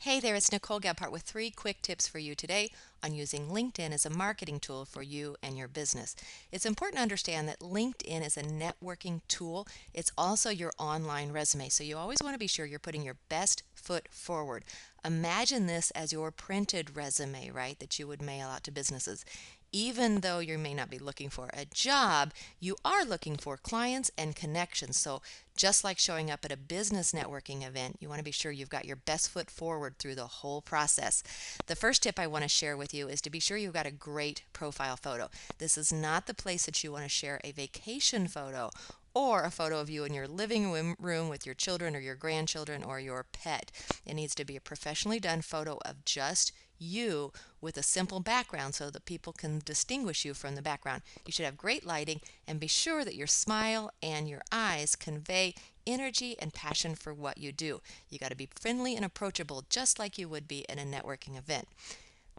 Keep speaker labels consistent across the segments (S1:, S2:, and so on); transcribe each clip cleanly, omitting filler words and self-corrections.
S1: Hey there, it's Nicole Gebhardt with 3 quick tips for you today on using LinkedIn as a marketing tool for you and your business. It's important to understand that LinkedIn is a networking tool. It's also your online resume, so you always want to be sure you're putting your best foot forward. Imagine this as your printed resume, right, that you would mail out to businesses. Even though you may not be looking for a job, you are looking for clients and connections. So just like showing up at a business networking event, you want to be sure you've got your best foot forward through the whole process. The first tip I want to share with you is to be sure you've got a great profile photo. This is not the place that you want to share a vacation photo or a photo of you in your living room with your children or your grandchildren or your pet. It needs to be a professionally done photo of just you with a simple background so that people can distinguish you from the background. You should have great lighting and be sure that your smile and your eyes convey energy and passion for what you do. You got to be friendly and approachable just like you would be in a networking event.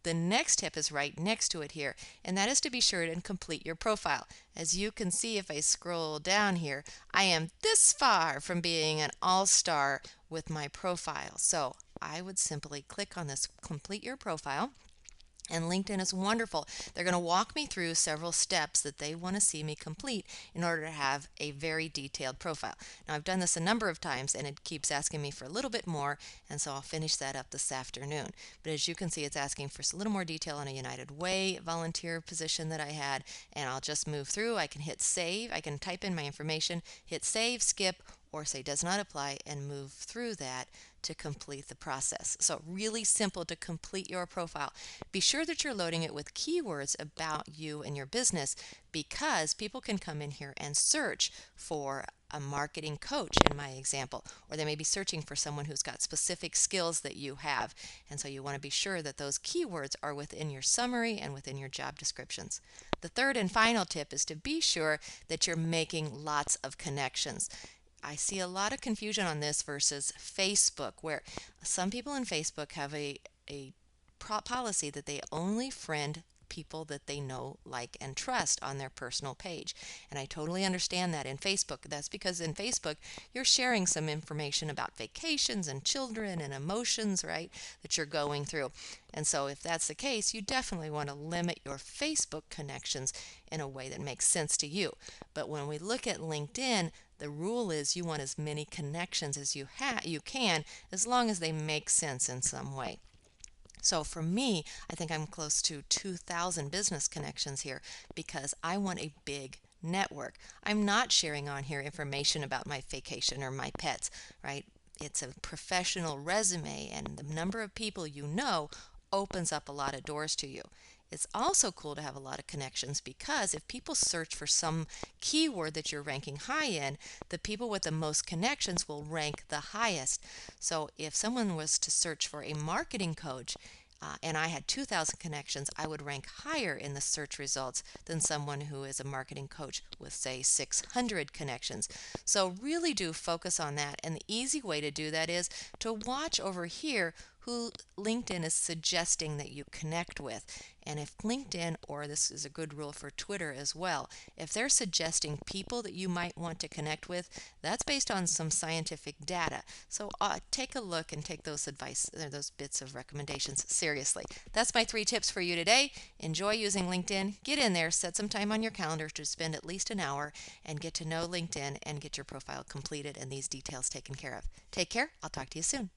S1: The next tip is right next to it here, and that is to be sure and complete your profile. As you can see, if I scroll down here, I am this far from being an all-star with my profile. So I would simply click on this complete your profile. And LinkedIn is wonderful. They're going to walk me through several steps that they want to see me complete in order to have a very detailed profile. Now, I've done this a number of times and it keeps asking me for a little bit more, and so I'll finish that up this afternoon. But as you can see, it's asking for a little more detail on a United Way volunteer position that I had, and I'll just move through. I can hit save, I can type in my information, hit save, skip, or say does not apply, and move through that to complete the process. So really simple to complete your profile. Be sure that you're loading it with keywords about you and your business, because people can come in here and search for a marketing coach in my example, or they may be searching for someone who's got specific skills that you have, and so you want to be sure that those keywords are within your summary and within your job descriptions. The third and final tip is to be sure that you're making lots of connections. I see a lot of confusion on this versus Facebook, where some people in Facebook have a policy that they only friend people that they know, like, and trust on their personal page. And I totally understand that in Facebook. That's because in Facebook, you're sharing some information about vacations and children and emotions, right, that you're going through. And so if that's the case, you definitely want to limit your Facebook connections in a way that makes sense to you. But when we look at LinkedIn, the rule is you want as many connections as you can, as long as they make sense in some way. So for me, I think I'm close to 2,000 business connections here because I want a big network. I'm not sharing on here information about my vacation or my pets, right? It's a professional resume, and the number of people you know opens up a lot of doors to you. It's also cool to have a lot of connections, because if people search for some keyword that you're ranking high in, the people with the most connections will rank the highest. So if someone was to search for a marketing coach, and I had 2,000 connections, I would rank higher in the search results than someone who is a marketing coach with, say, 600 connections. So really do focus on that. And the easy way to do that is to watch over here who LinkedIn is suggesting that you connect with. And if LinkedIn, or this is a good rule for Twitter as well, if they're suggesting people that you might want to connect with, that's based on some scientific data. So take a look and take those advice, those bits of recommendations seriously. That's my 3 tips for you today. Enjoy using LinkedIn. Get in there, set some time on your calendar to spend at least an hour and get to know LinkedIn and get your profile completed and these details taken care of. Take care. I'll talk to you soon.